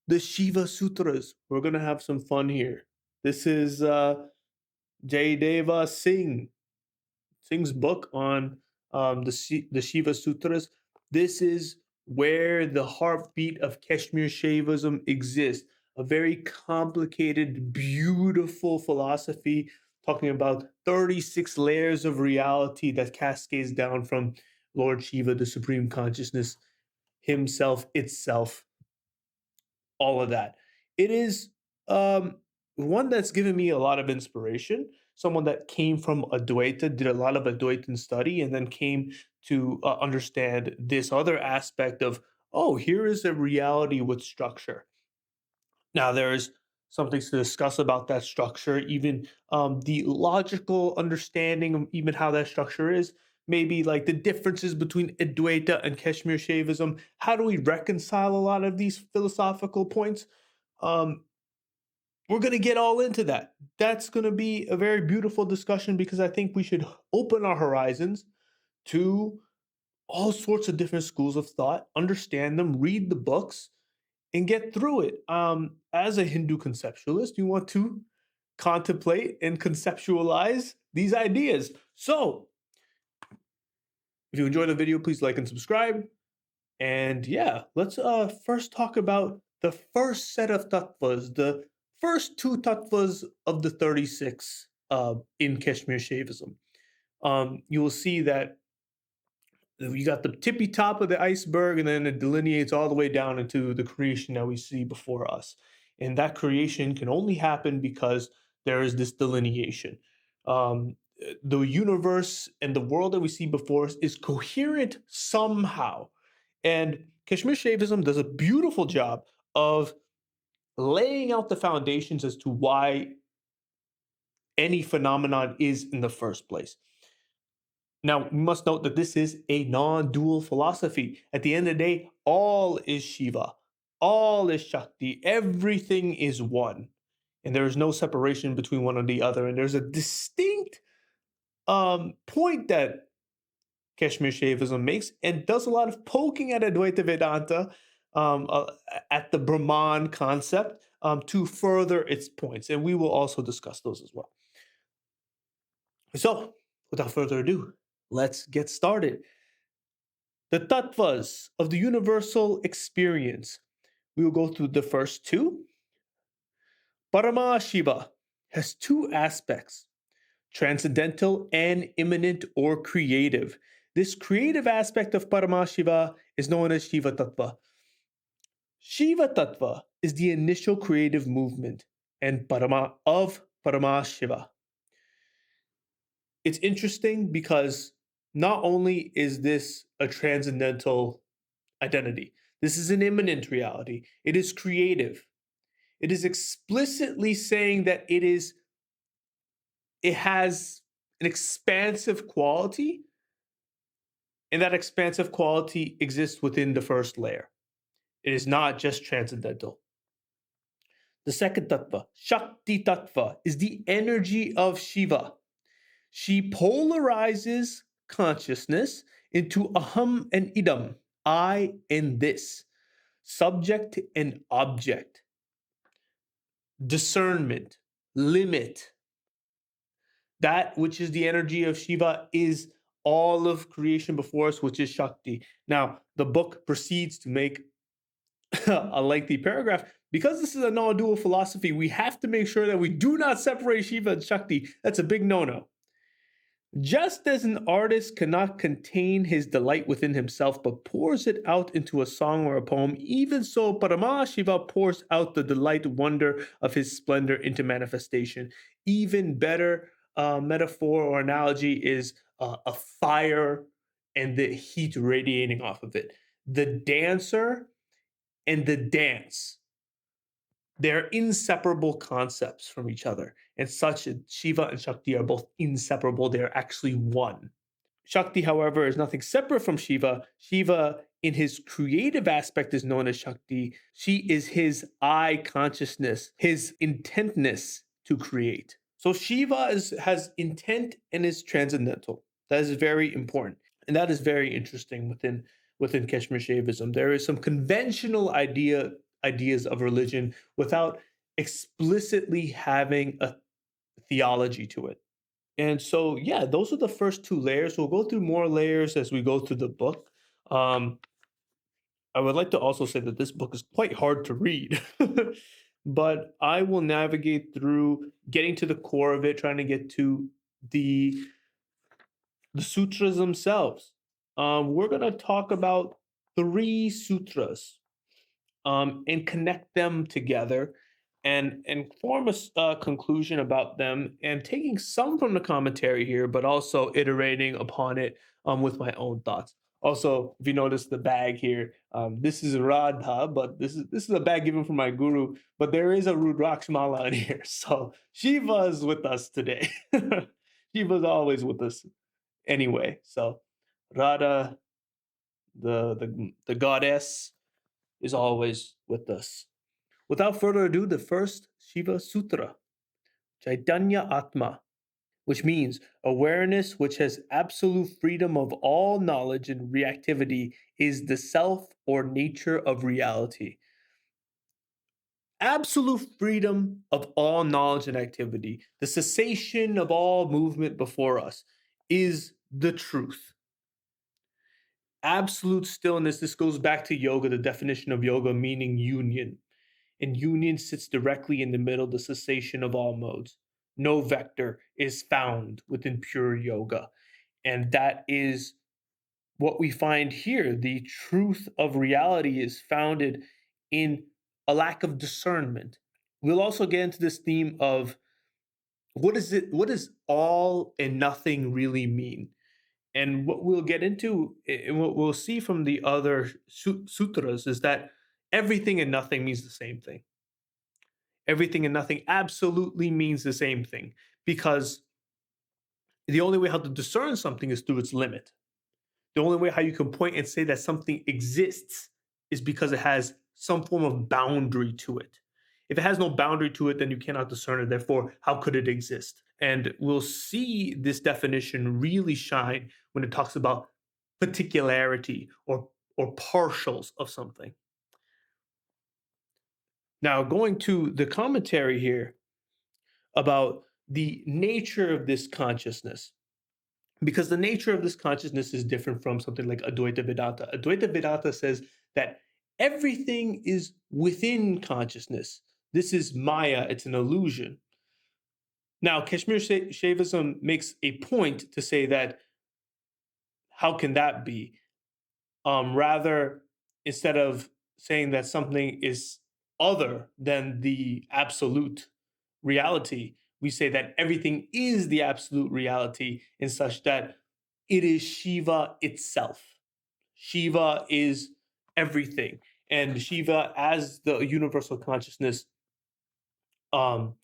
the Shiva Sutras. We're gonna have some fun here. This is Jaydeva Singh's book on the Shiva Sutras. This is where the heartbeat of Kashmir Shaivism exists. A very complicated, beautiful philosophy talking about 36 layers of reality that cascades down from Lord Shiva, the Supreme Consciousness, Himself, itself, all of that. It is one that's given me a lot of inspiration. Someone that came from Advaita, did a lot of Advaitin study, and then came to understand this other aspect of, oh, here is a reality with structure. Now, there's something to discuss about that structure, even the logical understanding of even how that structure is, maybe like the differences between Advaita and Kashmir Shaivism. How do we reconcile a lot of these philosophical points? Um, we're going to get all into that. That's going to be a very beautiful discussion because I think we should open our horizons to all sorts of different schools of thought, understand them, read the books, and get through it. As a Hindu conceptualist, you want to contemplate and conceptualize these ideas. So, if you enjoyed the video, please like and subscribe. And yeah, let's first talk about the first set of tattvas, the first two tattvas of the 36 in Kashmir Shaivism. You will see that you got the tippy top of the iceberg, and then it delineates all the way down into the creation that we see before us. And that creation can only happen because there is this delineation. The universe and the world that we see before us is coherent somehow. And Kashmir Shaivism does a beautiful job of laying out the foundations as to why any phenomenon is in the first place. Now, we must note that this is a non dual philosophy. At the end of the day, all is Shiva, all is Shakti, everything is one. And there is no separation between one and the other. And there's a distinct point that Kashmir Shaivism makes and does a lot of poking at Advaita Vedanta, at the Brahman concept, to further its points. And we will also discuss those as well. So, without further ado, let's get started. The tattvas of the universal experience. We will go through the first two. Paramashiva has two aspects: transcendental and immanent or creative. This creative aspect of Paramashiva is known as Shiva Tattva. Shiva Tattva is the initial creative movement and Paramashiva. It's interesting because not only is this a transcendental identity, this is an immanent reality. It is creative. It is explicitly saying that it has an expansive quality, and that expansive quality exists within the first layer. It is not just transcendental. The second tattva, Shakti tattva, is the energy of Shiva. She polarizes consciousness into aham and idam, I and this, subject and object, discernment, limit. That which is the energy of Shiva is all of creation before us, which is Shakti. Now, the book proceeds to make a lengthy paragraph. Because this is a non-dual philosophy, we have to make sure that we do not separate Shiva and Shakti. That's a big no-no. Just as an artist cannot contain his delight within himself, but pours it out into a song or a poem, even so Paramashiva pours out the delight, wonder of his splendor into manifestation. Even better metaphor or analogy is a fire and the heat radiating off of it. The dancer and the dance, they're inseparable concepts from each other. And such, Shiva and Shakti are both inseparable. They're actually one. Shakti, however, is nothing separate from Shiva. Shiva, in his creative aspect, is known as Shakti. She is his I consciousness, his intentness to create. So Shiva has intent and is transcendental. That is very important. And that is very interesting within Kashmir Shaivism. There is some conventional idea ideas of religion without explicitly having a theology to it. And so, yeah, those are the first two layers. We'll go through more layers as we go through the book. Um, I would like to also say that this book is quite hard to read, but I will navigate through getting to the core of it, trying to get to the the sutras themselves. We're going to talk about three sutras and connect them together and form a conclusion about them and taking some from the commentary here, but also iterating upon it with my own thoughts. Also, if you notice the bag here, this is Radha, but this is a bag given from my guru. But there is a Rudrakshmala in here, so Shiva is with us today. Shiva's always with us anyway. So Radha, the goddess, is always with us. Without further ado, the first Shiva Sutra, Chaitanya Atma, which means awareness which has absolute freedom of all knowledge and reactivity is the self or nature of reality. Absolute freedom of all knowledge and activity, the cessation of all movement before us, is the truth. Absolute stillness, this goes back to yoga, the definition of yoga meaning union. And union sits directly in the middle, the cessation of all modes. No vector is found within pure yoga. And that is what we find here. The truth of reality is founded in a lack of discernment. We'll also get into this theme of what does all and nothing really mean? And what we'll get into, and what we'll see from the other sutras, is that everything and nothing means the same thing. Everything and nothing absolutely means the same thing, because the only way how to discern something is through its limit. The only way how you can point and say that something exists is because it has some form of boundary to it. If it has no boundary to it, then you cannot discern it. Therefore, how could it exist? And we'll see this definition really shine when it talks about particularity or partials of something. Now, going to the commentary here about the nature of this consciousness, because the nature of this consciousness is different from something like Advaita Vedanta. Advaita Vedanta says that everything is within consciousness. This is Maya, it's an illusion. Now, Kashmir Shaivism makes a point to say that how can that be? Rather, instead of saying that something is other than the absolute reality, we say that everything is the absolute reality, in such that it is Shiva itself. Shiva is everything. And Shiva, as the universal consciousness, um,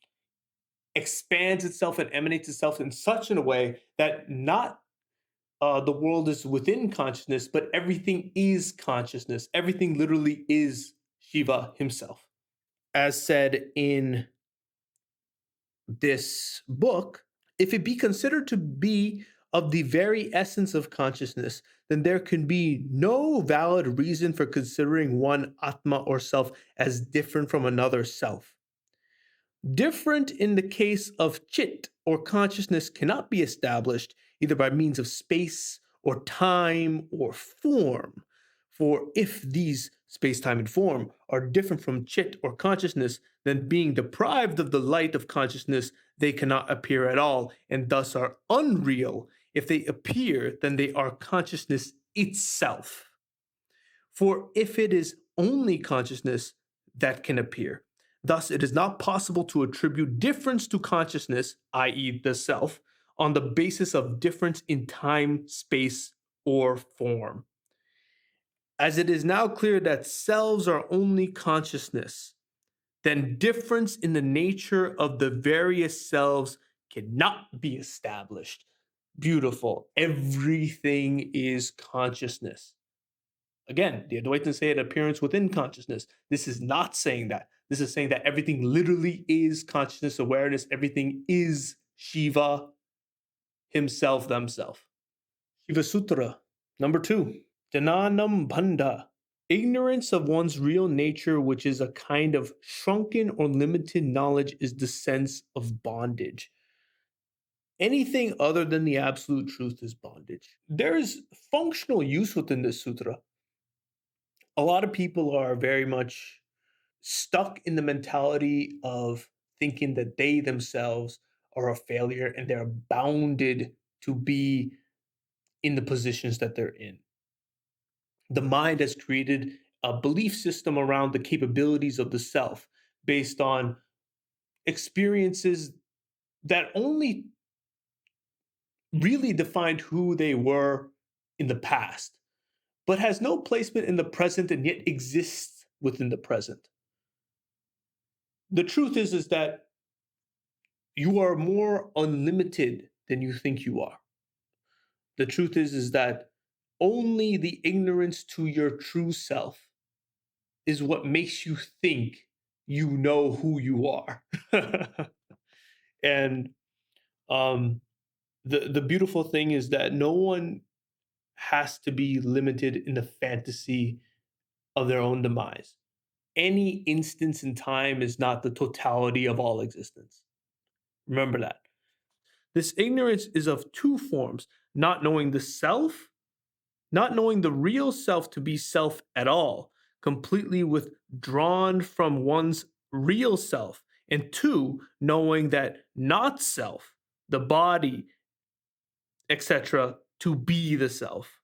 expands itself and emanates itself in such a way that not the world is within consciousness, but everything is consciousness. Everything literally is Shiva himself. As said in this book, if it be considered to be of the very essence of consciousness, then there can be no valid reason for considering one Atma or self as different from another self. Different in the case of chit or consciousness cannot be established either by means of space or time or form. For if these space, time, and form are different from chit or consciousness, then being deprived of the light of consciousness, they cannot appear at all and thus are unreal. If they appear, then they are consciousness itself. For if it is only consciousness that can appear, thus it is not possible to attribute difference to consciousness, i.e., the self, on the basis of difference in time, space, or form. As it is now clear that selves are only consciousness, then difference in the nature of the various selves cannot be established. Beautiful. Everything is consciousness. Again, the Advaitins say it appearance within consciousness. This is not saying that. This is saying that everything literally is consciousness awareness. Everything is Shiva himself, themself. Shiva Sutra, number 2. Jananam Bandha. Ignorance of one's real nature, which is a kind of shrunken or limited knowledge, is the sense of bondage. Anything other than the absolute truth is bondage. There is functional use within this sutra. A lot of people are very much stuck in the mentality of thinking that they themselves are a failure and they're bounded to be in the positions that they're in. The mind has created a belief system around the capabilities of the self based on experiences that only really defined who they were in the past, but has no placement in the present and yet exists within the present. The truth is that you are more unlimited than you think you are. The truth is that only the ignorance to your true self is what makes you think you know who you are. And um, the beautiful thing is that no one has to be limited in the fantasy of their own demise. Any instance in time is not the totality of all existence. Remember that. This ignorance is of two forms: not knowing the self, not knowing the real self to be self at all, completely withdrawn from one's real self. And two, knowing that not self, the body, etc., to be the self.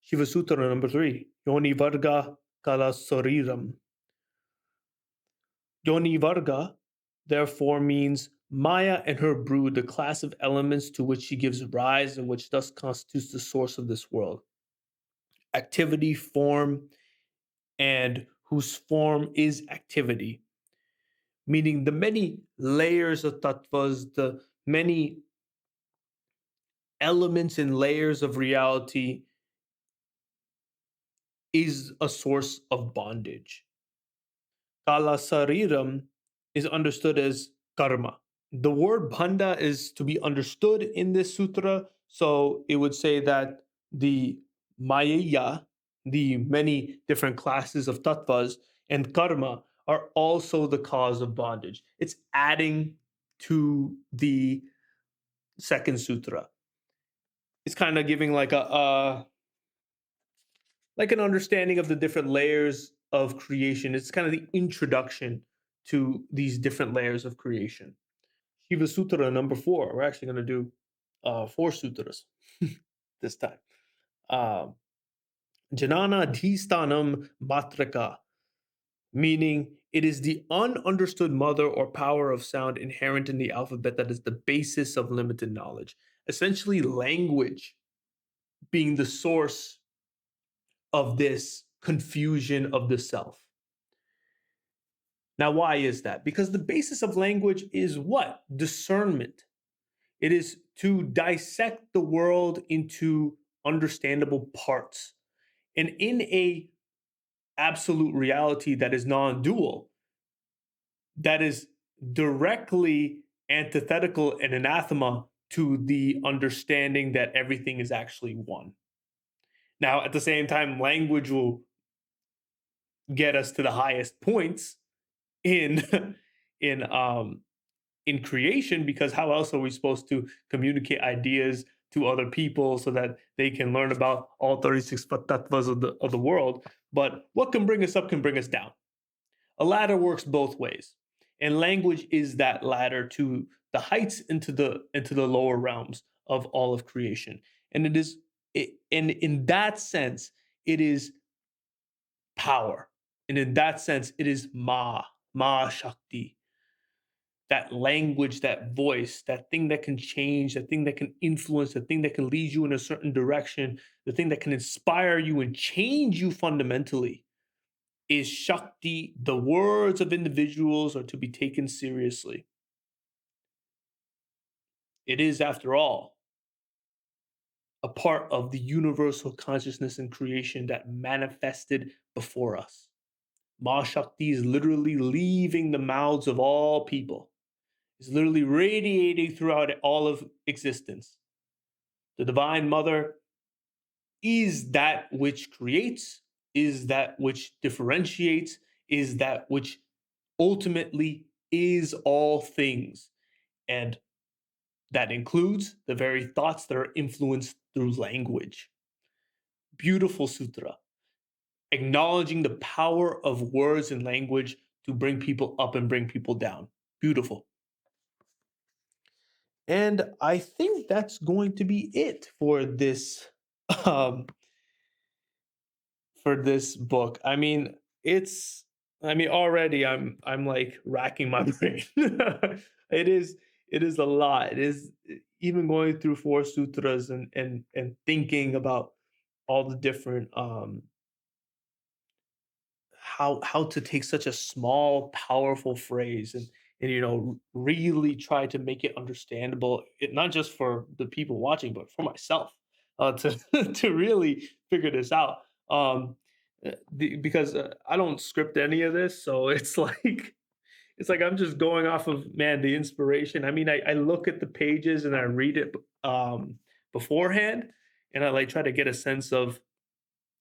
Shiva Sutra number 3, Yoni Varga Kala Soriram. Yoni Varga, therefore, means Maya and her brood, the class of elements to which she gives rise and which thus constitutes the source of this world. Activity, form, and whose form is activity, meaning the many layers of tattvas, the many elements and layers of reality is a source of bondage. Kala Sariram is understood as karma. The word banda is to be understood in this sutra. So it would say that the Maya, the many different classes of tattvas, and karma are also the cause of bondage. It's adding to the second sutra. It's kind of giving like an understanding of the different layers of creation. It's kind of the introduction to these different layers of creation. Shiva Sutra number 4. We're actually going to do 4 sutras this time. Um, Janana Dhistanam Matraka, meaning it is the ununderstood mother or power of sound inherent in the alphabet that is the basis of limited knowledge. Essentially, language being the source of this confusion of the self. Now, why is that? Because the basis of language is what? Discernment. It is to dissect the world into understandable parts. And in a absolute reality that is non-dual, that is directly antithetical and anathema to the understanding that everything is actually one. Now, at the same time, language will get us to the highest points in in um in creation, because how else are we supposed to communicate ideas to other people so that they can learn about all 36 tattvas of the world? But what can bring us up can bring us down. A ladder works both ways, and language is that ladder to the heights into the lower realms of all of creation. And and in that sense, it is power, and in that sense, it is ma shakti, that language, that voice, that thing that can change, that thing that can influence, the thing that can lead you in a certain direction, the thing that can inspire you and change you fundamentally is Shakti. The words of individuals are to be taken seriously. It is, after all, a part of the universal consciousness and creation that manifested before us. Ma Shakti is literally leaving the mouths of all people, is literally radiating throughout all of existence. The Divine Mother is that which creates, is that which differentiates, is that which ultimately is all things. And that includes the very thoughts that are influenced through language. Beautiful sutra, acknowledging the power of words and language to bring people up and bring people down. Beautiful. And I think that's going to be it um for this book. I mean, it's I mean already I'm like racking my brain. it is it is a lot. It is even going through four sutras and thinking about all the different how to take such a small powerful phrase and really try to make it understandable, not just for the people watching but for myself, to to really figure this out. Because I don't script any of this, so it's like I'm just going off of, man, the inspiration. I mean, I look at the pages and I read it beforehand, and I like try to get a sense of,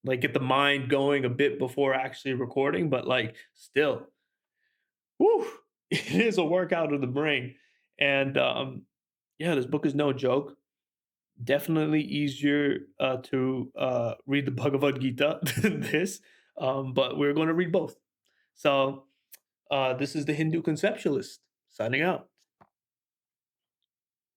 like, get the mind going a bit before actually recording, but like still, whew, it is a workout of the brain. And yeah, this book is no joke. Definitely easier to read the Bhagavad Gita than this, but we're going to read both. So this is the Hindu conceptualist signing out.